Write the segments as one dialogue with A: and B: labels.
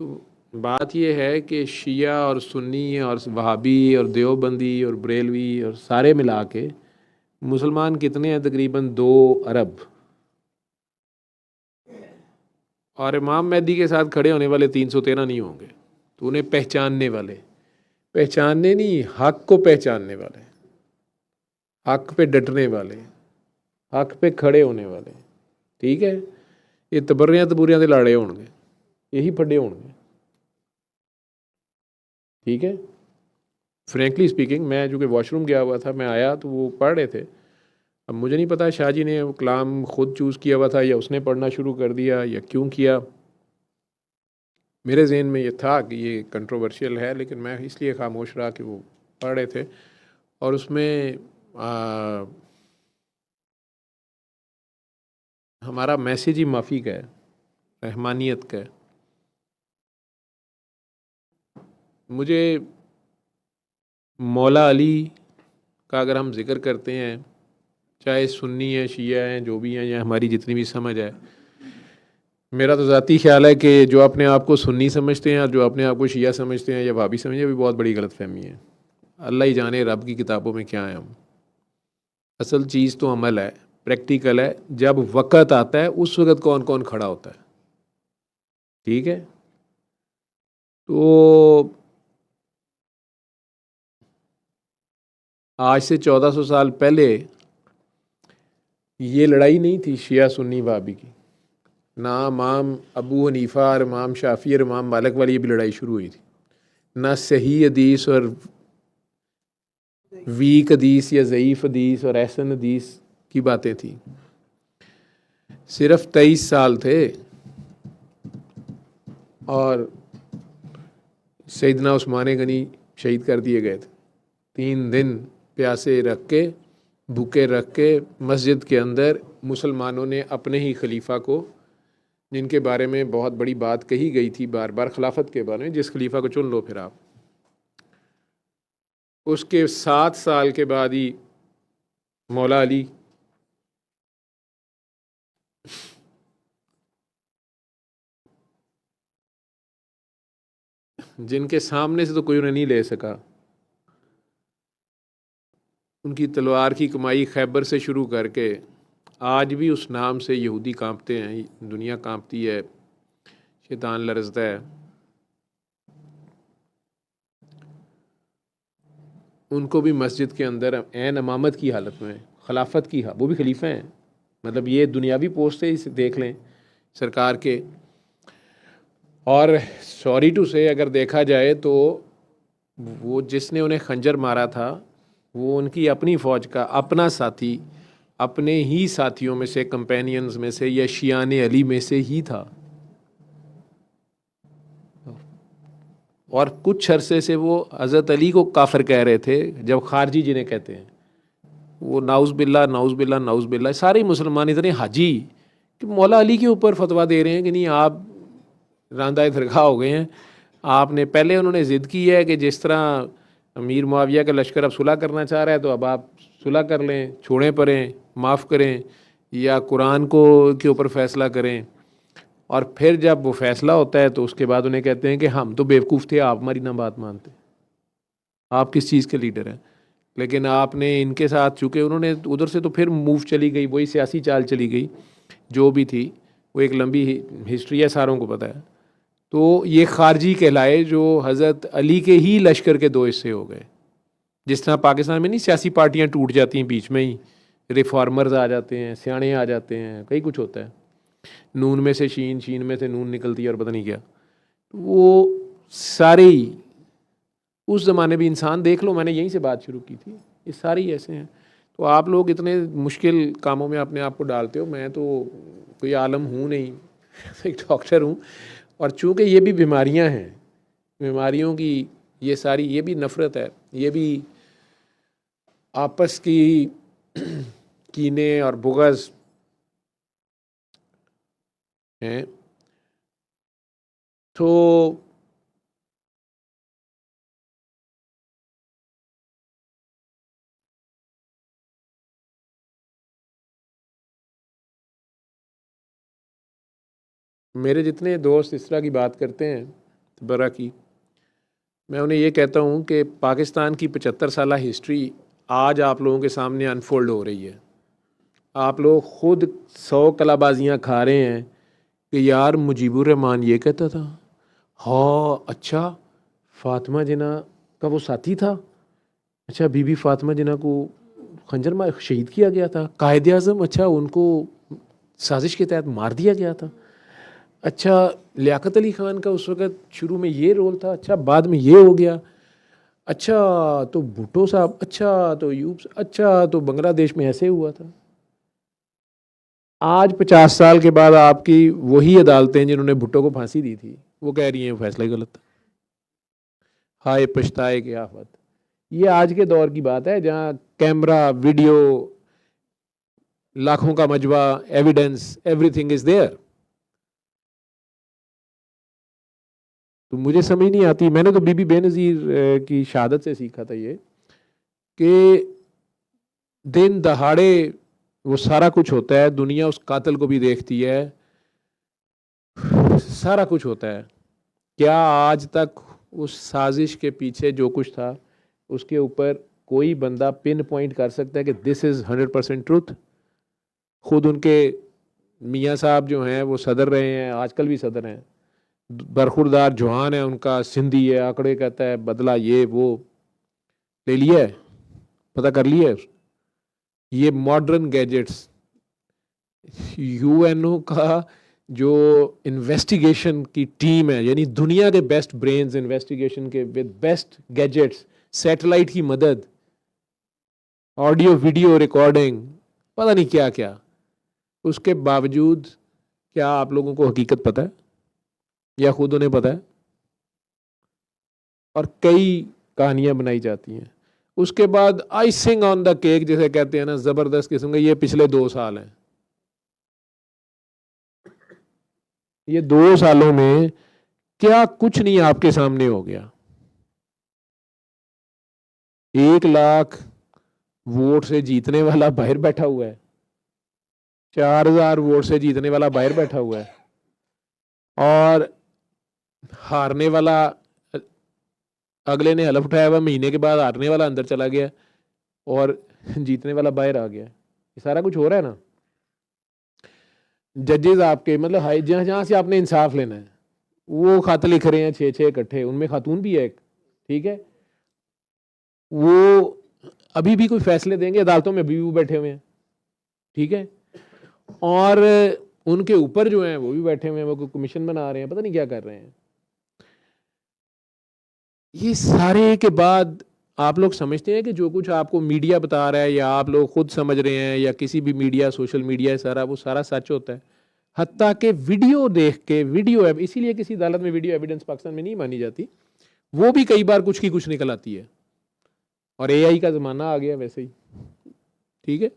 A: तो बात ये है कि शिया और सुन्नी और वहाबी और देवबंदी और बरेलवी और सारे मिला के मुसलमान कितने हैं? तकरीबन 2 अरब। और इमाम मेहदी के साथ खड़े होने वाले 313 नहीं होंगे। तो उन्हें पहचानने वाले, पहचानने नहीं, हक को पहचानने वाले, हक पे डटने वाले, हक पे खड़े होने वाले। ठीक है, ये तबरियां तबूरियां के लाड़े होंगे, यही फड्डे होंगे। ठीक है, फ्रेंकली स्पीकिंग, मैं जो कि वॉशरूम गया हुआ था, मैं आया तो वो पढ़ रहे थे। अब मुझे नहीं पता शाह जी ने वो कलाम खुद चूज़ किया हुआ था या उसने पढ़ना शुरू कर दिया या क्यों किया। मेरे जहन में ये था कि ये कंट्रोवर्शियल है, लेकिन मैं इसलिए खामोश रहा कि वो पढ़ रहे थे। और उसमें हमारा मैसेज ही माफ़ी का है, रहमानियत का है। मुझे मौला अली का अगर हम जिक्र करते हैं, चाहे सुन्नी है, शिया हैं, जो भी हैं, या हमारी जितनी भी समझ है, मेरा तो ज़ाती ख्याल है कि जो अपने आप को सुन्नी समझते हैं और जो अपने आप को शिया समझते हैं या भाभी समझते हैं, भी बहुत बड़ी गलतफहमी है। अल्लाह ही जाने रब की किताबों में क्या है। हम असल चीज़ तो अमल है, प्रैक्टिकल है। जब वक़्त आता है उस वक़्त कौन कौन खड़ा होता है। ठीक है, तो आज से 1400 साल पहले ये लड़ाई नहीं थी शिया सुन्नी वाबी की। ना इमाम अबू हनीफ़ा और इमाम शाफ़ी और इमाम मालिक वाली ये भी लड़ाई शुरू हुई थी। ना सही हदीस और वीक हदीस या ज़ईफ़ हदीस और एहसन हदीस की बातें थी। सिर्फ 23 साल थे और सैयदना उस्मान गनी शहीद कर दिए गए थे। 3 दिन प्यासे रख के, भूखे रख के, मस्जिद के अंदर मुसलमानों ने अपने ही खलीफा को, जिनके बारे में बहुत बड़ी बात कही गई थी बार बार खिलाफत के बारे में, जिस खलीफा को चुन लो फिर आप, उसके 7 साल के बाद ही मौला अली जिनके सामने से तो कोई उन्हें नहीं ले सका, उनकी तलवार की कमाई खैबर से शुरू करके आज भी उस नाम से यहूदी कांपते हैं, दुनिया कांपती है, शैतान लरजता है। उनको भी मस्जिद के अंदर ऐन इमामत की हालत में, खिलाफत की, वो भी खलीफा हैं, मतलब ये दुनियावी पोस्ट है, इसे देख लें सरकार के। और सॉरी टू से अगर देखा जाए तो वो जिसने उन्हें खंजर मारा था वो उनकी अपनी फ़ौज का अपना साथी, अपने ही साथियों में से, कंपेनियंस में से या शियान अली में से ही था। और कुछ अरसे से वो हज़रत अली को काफिर कह रहे थे, जब खारजी जिन्हें कहते हैं, वो नाउज़ बिल्ला नाउज़ बिल्ला नाउज़ बिल्ला, सारे मुसलमान इतने हाजी कि मौला अली के ऊपर फतवा दे रहे हैं कि नहीं आप रांदा दरगाह हो गए हैं। आपने पहले, उन्होंने ज़िद की है कि जिस तरह अमीर मुआविया का लश्कर अब सुलह करना चाह रहा है तो अब आप सुलह कर लें, छोड़ें परें, माफ़ करें, या कुरान को के ऊपर फ़ैसला करें। और फिर जब वो फ़ैसला होता है तो उसके बाद उन्हें कहते हैं कि हम तो बेवकूफ़ थे, आप हमारी ना बात मानते, आप किस चीज़ के लीडर हैं। लेकिन आपने इनके साथ, चूँकि उन्होंने उधर से तो फिर मूव चली गई, वही सियासी चाल चली गई जो भी थी, वो एक लंबी हिस्ट्री है, सारों को पता है। तो ये खारजी कहलाए जो हज़रत अली के ही लश्कर के 2 हिस्से हो गए। जिस तरह पाकिस्तान में नहीं सियासी पार्टियां टूट जाती हैं बीच में ही, रिफॉर्मर्स आ जाते हैं, सियाणे आ जाते हैं, कई कुछ होता है, नून में से शीन, शीन में से नून निकलती है और पता नहीं क्या। वो सारे ही उस ज़माने भी, इंसान देख लो, मैंने यहीं से बात शुरू की थी, ये सारे ही ऐसे हैं। तो आप लोग इतने मुश्किल कामों में अपने आप को डालते हो। मैं तो कोई आलम हूँ नहीं एक डॉक्टर हूँ। और चूँकि ये भी बीमारियाँ हैं, बीमारियों की ये सारी, ये भी नफ़रत है, ये भी आपस की कीने और बुग़्ज़ हैं। तो मेरे जितने दोस्त इस तरह की बात करते हैं, तबर्रा की। मैं उन्हें ये कहता हूँ कि पाकिस्तान की 75 साल हिस्ट्री आज आप लोगों के सामने अनफोल्ड हो रही है। आप लोग खुद 100 कलाबाजियाँ खा रहे हैं कि यार मुजीबुर रहमान ये कहता था, हाँ अच्छा फातिमा जिन्ना का वो साथी था, अच्छा बीबी फातिमा जिन्ना को खंजर मार शहीद किया गया था, कायद आज़म अच्छा उनको साजिश के तहत मार दिया गया था, अच्छा लियाकत अली ख़ान का उस वक़्त शुरू में ये रोल था, अच्छा बाद में ये हो गया, अच्छा तो भुट्टो साहब, अच्छा तो यूब, अच्छा तो बांग्लादेश में ऐसे हुआ था। आज 50 साल के बाद आपकी वही अदालतें जिन्होंने भुट्टो को फांसी दी थी वो कह रही हैं फैसला गलत था। हाय पछताए के आफत। ये आज के दौर की बात है जहाँ कैमरा, वीडियो, लाखों का मजबा, एविडेंस, एवरीथिंग इज देयर। तो मुझे समझ नहीं आती, मैंने तो बीबी बेनज़ीर की शहादत से सीखा था ये कि दिन दहाड़े वो सारा कुछ होता है, दुनिया उस कातिल को भी देखती है, सारा कुछ होता है। क्या आज तक उस साजिश के पीछे जो कुछ था उसके ऊपर कोई बंदा पिन पॉइंट कर सकता है कि दिस इज़ 100% ट्रूथ? खुद उनके मियाँ साहब जो हैं वो सदर रहे हैं, आजकल भी सदर हैं, बरखुरदार जवान है उनका, सिंधी है, आंकड़े कहता है, बदला ये वो ले लिया है, पता कर लिया है। ये मॉडर्न गैजेट्स, यूएनओ का जो इन्वेस्टिगेशन की टीम है, यानी दुनिया के बेस्ट ब्रेन्स इन्वेस्टिगेशन के, विद बेस्ट गैजेट्स, सैटेलाइट की मदद, ऑडियो वीडियो रिकॉर्डिंग, पता नहीं क्या क्या, उसके बावजूद क्या आप लोगों को हकीकत पता है या खुद उन्हें पता है? और कई कहानियां बनाई जाती हैं। उसके बाद आइसिंग ऑन द केक जैसे कहते हैं ना, जबरदस्त किस्म का, ये पिछले 2 साल हैं। ये 2 सालों में क्या कुछ नहीं आपके सामने हो गया। 1 लाख वोट से जीतने वाला बाहर बैठा हुआ है, 4000 वोट से जीतने वाला बाहर बैठा हुआ है, और हारने वाला, अगले ने हलफ उठाया हुआ, महीने के बाद हारने वाला अंदर चला गया और जीतने वाला बाहर आ गया। ये सारा कुछ हो रहा है ना। जजेस आपके मतलब हाई, जहाँ जहाँ से आपने इंसाफ लेना है वो खत लिख रहे हैं 6-6 इकट्ठे, उनमें खातून भी है एक, ठीक है, वो अभी भी कोई फैसले देंगे, अदालतों में अभी भी बैठे हुए हैं, ठीक है, और उनके ऊपर जो हैं वो भी बैठे हुए हैं, वो कमीशन बना रहे हैं, पता नहीं क्या कर रहे हैं। ये सारे के बाद आप लोग समझते हैं कि जो कुछ आपको मीडिया बता रहा है या आप लोग खुद समझ रहे हैं या किसी भी मीडिया, सोशल मीडिया है सारा, वो सारा सच होता है। हत्ता के वीडियो देख के, वीडियो, इसीलिए किसी अदालत में वीडियो एविडेंस पाकिस्तान में नहीं मानी जाती, वो भी कई बार कुछ की कुछ निकल आती है, और एआई का ज़माना आ गया वैसे ही, ठीक है।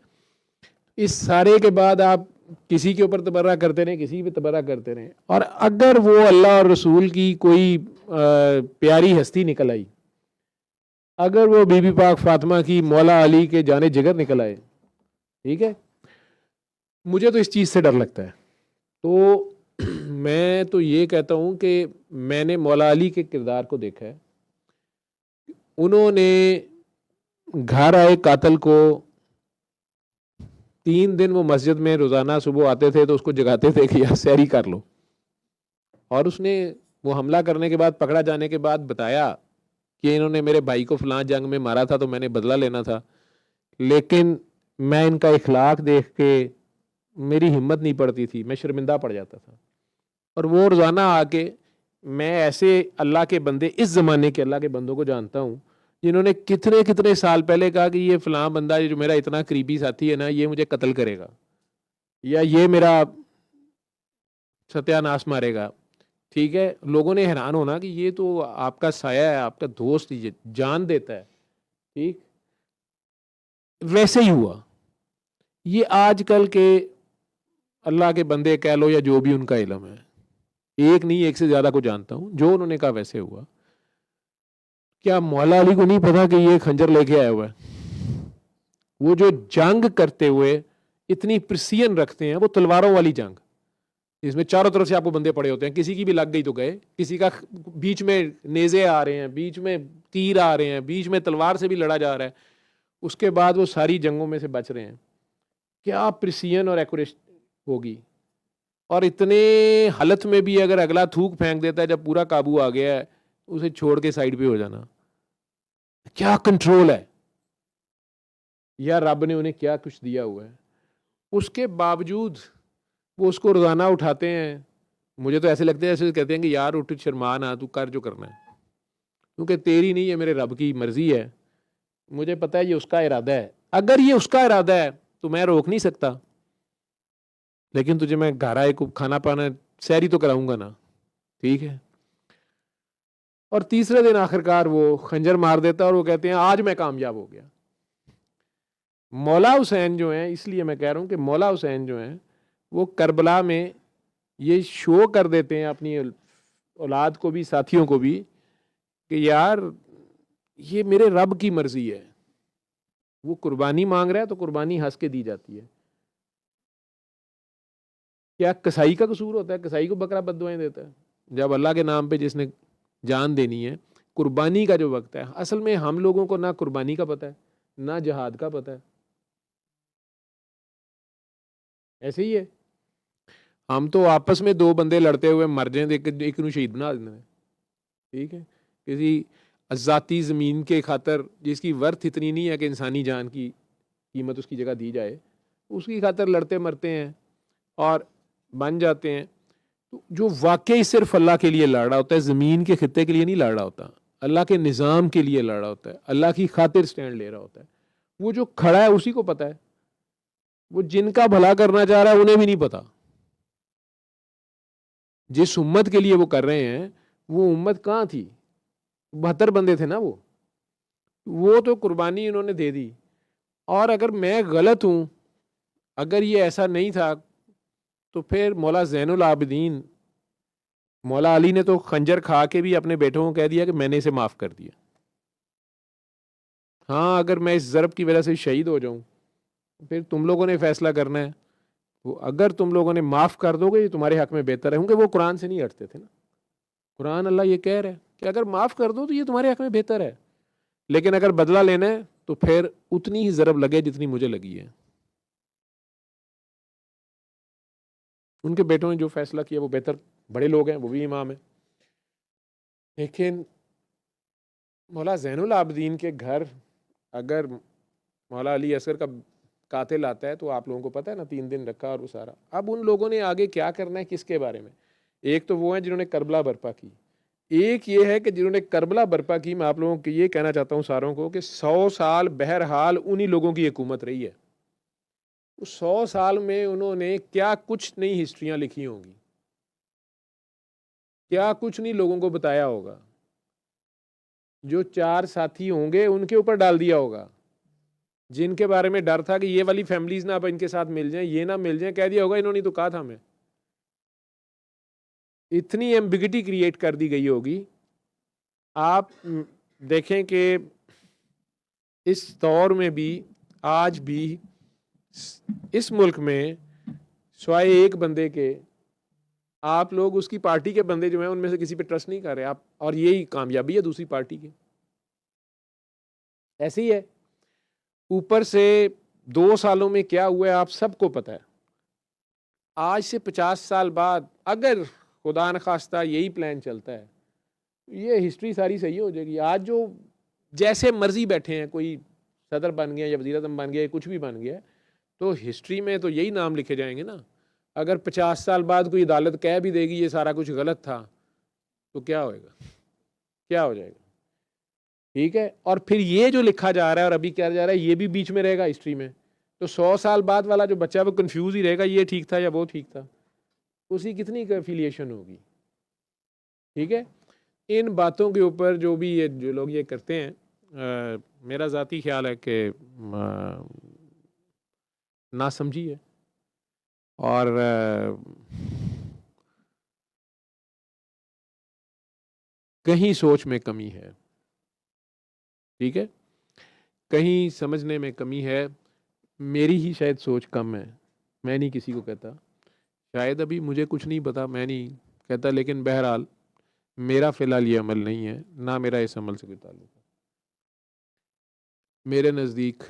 A: इस सारे के बाद आप किसी के ऊपर तबर्रा करते रहें, किसी पे तबर्रा करते रहें, और अगर वो अल्लाह और रसूल की कोई प्यारी हस्ती निकल आई, अगर वो बीबी पाक फातिमा की, मौला अली के जाने जिगर निकल आए, ठीक है, मुझे तो इस चीज़ से डर लगता है। तो मैं तो ये कहता हूँ कि मैंने मौला अली के किरदार को देखा है। उन्होंने घर आए कातिल को 3 दिन वो मस्जिद में रोज़ाना सुबह आते थे तो उसको जगाते थे कि यार सैरी कर लो, और उसने वो हमला करने के बाद, पकड़ा जाने के बाद बताया कि इन्होंने मेरे भाई को फलां जंग में मारा था तो मैंने बदला लेना था, लेकिन मैं इनका इखलाक देख के मेरी हिम्मत नहीं पड़ती थी, मैं शर्मिंदा पड़ जाता था। और वो रोज़ाना आके, मैं ऐसे अल्लाह के बंदे, इस ज़माने के अल्लाह के बंदों को जानता हूँ जिन्होंने कितने कितने साल पहले कहा कि ये फलां बंदा जो मेरा इतना करीबी साथी है ना, ये मुझे कत्ल करेगा या ये मेरा सत्यानाश मारेगा, ठीक है। लोगों ने हैरान होना कि ये तो आपका साया है, आपका दोस्त, ये जान देता है, ठीक। वैसे ही हुआ। ये आजकल के अल्लाह के बंदे कह लो या जो भी उनका इल्म है, एक नहीं एक से ज़्यादा को जानता हूँ, जो उन्होंने कहा वैसे हुआ। क्या मौला अली को नहीं पता कि ये खंजर लेके आया हुआ है? वो जो जंग करते हुए इतनी प्रिसियन रखते हैं, वो तलवारों वाली जंग, इसमें चारों तरफ से आपको बंदे पड़े होते हैं, किसी की भी लग गई तो गए, किसी का बीच में नेज़े आ रहे हैं, बीच में तीर आ रहे हैं, बीच में तलवार से भी लड़ा जा रहा है, उसके बाद वो सारी जंगों में से बच रहे हैं। क्या प्रिसिजन और एक्यूरेट होगी। और इतने हालत में भी अगर अगला थूक फेंक देता है जब पूरा काबू आ गया है, उसे छोड़ के साइड पे हो जाना, क्या कंट्रोल है, या रब ने उन्हें क्या कुछ दिया हुआ है। उसके बावजूद वो उसको रोजाना उठाते हैं। मुझे तो ऐसे लगता है जैसे कहते हैं कि यार उठ शर्मा ना, तू कर जो करना है, क्योंकि तेरी नहीं है, मेरे रब की मर्जी है। मुझे पता है ये उसका इरादा है, अगर ये उसका इरादा है तो मैं रोक नहीं सकता, लेकिन तुझे मैं घर आए को खाना पाना सैरी तो कराऊंगा ना, ठीक है। और तीसरे दिन आखिरकार वो खंजर मार देता और वो कहते हैं आज मैं कामयाब हो गया। मौला हुसैन जो हैं, इसलिए मैं कह रहा हूं कि मौला हुसैन जो हैं वो करबला में ये शो कर देते हैं अपनी औलाद को भी, साथियों को भी, कि यार ये मेरे रब की मर्जी है। वो कुर्बानी मांग रहा है तो कुर्बानी हंस के दी जाती है। क्या कसाई का कसूर होता है? कसाई को बकरा बद्दुआएं देता है जब अल्लाह के नाम पे जिसने जान देनी है। कुर्बानी का जो वक्त है, असल में हम लोगों को ना कुर्बानी का पता है ना जहाद का पता है। ऐसे ही है, हम तो आपस में दो बंदे लड़ते हुए मर जाए, एक नू शहीद बना देते हैं, ठीक है। किसी अजाती ज़मीन के खातर जिसकी वर्थ इतनी नहीं है कि इंसानी जान की कीमत उसकी जगह दी जाए, उसकी खातर लड़ते मरते हैं और बन जाते हैं। तो जो वाकई सिर्फ अल्लाह के लिए लड़ रहा होता है, ज़मीन के खित्ते के लिए नहीं लड़ रहा होता, अल्लाह के निज़ाम के लिए लड़ रहा होता है, अल्लाह की खातिर स्टैंड ले रहा होता है, वो जो खड़ा है उसी को पता है। वो जिनका भला करना चाह रहा है उन्हें भी नहीं पता। जिस उम्मत के लिए वो कर रहे हैं, वो उम्मत कहाँ थी? 72 बंदे थे ना वो तो कुर्बानी इन्होंने दे दी। और अगर मैं गलत हूं, अगर ये ऐसा नहीं था, तो फिर मौला ज़ैनुल आबिदीन मौला अली ने तो खंजर खा के भी अपने बेटों को कह दिया कि मैंने इसे माफ कर दिया। हाँ, अगर मैं इस ज़रब की वजह से शहीद हो जाऊं, फिर तुम लोगों ने फैसला करना है। वो अगर तुम लोगों ने माफ कर दोगे ये तुम्हारे हक में बेहतर है, क्योंकि वो कुरान से नहीं हटते थे ना। कुरान अल्लाह ये कह रहा है कि अगर माफ कर दो तो ये तुम्हारे हक में बेहतर है, लेकिन अगर बदला लेना है तो फिर उतनी ही ज़रब लगे जितनी मुझे लगी है। उनके बेटों ने जो फैसला किया वो बेहतर, बड़े लोग हैं, वो भी इमाम है। लेकिन मौला ज़ैनुल आबिदीन के घर अगर मौला अली असगर का कातिल आता है तो आप लोगों को पता है ना, 3 दिन रखा और वो सारा। अब उन लोगों ने आगे क्या करना है किसके बारे में? एक तो वो है जिन्होंने करबला बर्पा की, एक ये है कि जिन्होंने करबला बर्पा की। मैं आप लोगों को ये कहना चाहता हूँ सारों को कि 100 साल बहरहाल उन्हीं लोगों की हुकूमत रही है। उस 100 साल में उन्होंने क्या कुछ नई हिस्ट्रियां लिखी होंगी, क्या कुछ नहीं लोगों को बताया होगा। जो 4 साथी होंगे उनके ऊपर डाल दिया होगा, जिनके बारे में डर था कि ये वाली फैमिलीज ना अब इनके साथ मिल जाएं, ये ना मिल जाएं, कह दिया होगा इन्होंने तो कहा था हमें। इतनी एम्बिगिटी क्रिएट कर दी गई होगी। आप देखें कि इस दौर में भी, आज भी इस मुल्क में स्वाय एक बंदे के आप लोग उसकी पार्टी के बंदे जो हैं उनमें से किसी पे ट्रस्ट नहीं कर रहे आप, और यही कामयाबी है दूसरी पार्टी की। ऐसे ही है। ऊपर से 2 सालों में क्या हुआ है आप सबको पता है। आज से 50 साल बाद अगर खुदा न खास्ता यही प्लान चलता है, ये हिस्ट्री सारी सही हो जाएगी। आज जो जैसे मर्जी बैठे हैं, कोई सदर बन गया या वज़ीर आज़म बन गया या कुछ भी बन गया, तो हिस्ट्री में तो यही नाम लिखे जाएंगे ना। अगर 50 साल बाद कोई अदालत कह भी देगी ये सारा कुछ गलत था, तो क्या होएगा, क्या हो जाएगा? ठीक है। और फिर ये जो लिखा जा रहा है और अभी क्या जा रहा है, ये भी बीच में रहेगा हिस्ट्री में। तो 100 साल बाद वाला जो बच्चा वो कंफ्यूज ही रहेगा, ये ठीक था या वो ठीक था, उसी कितनी एफिलिएशन होगी। ठीक है। इन बातों के ऊपर जो भी ये जो लोग ये करते हैं, मेरा ज़ाती ख्याल है कि ना समझी है और कहीं सोच में कमी है। ठीक है, कहीं समझने में कमी है। मेरी ही शायद सोच कम है, मैं नहीं किसी को कहता, शायद अभी मुझे कुछ नहीं पता, मैं नहीं कहता, लेकिन बहरहाल मेरा फ़िलहाल ये अमल नहीं है, ना मेरा इस अमल से कोई ताल्लुक है। मेरे नज़दीक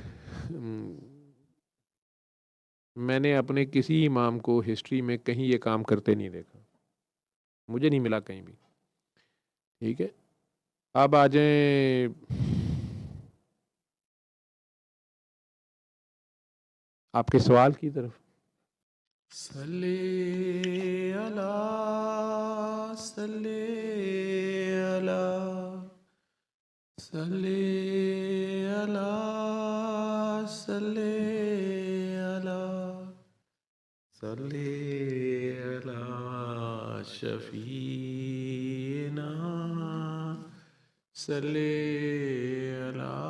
A: मैंने अपने किसी इमाम को हिस्ट्री में कहीं ये काम करते नहीं देखा, मुझे नहीं मिला कहीं भी। ठीक है, अब आ जाएं आपके सवाल की तरफ। सल्ले अला सल्ले अला सल्ले अला सल्ले अला सल्ले अला शफीना सल्ले अला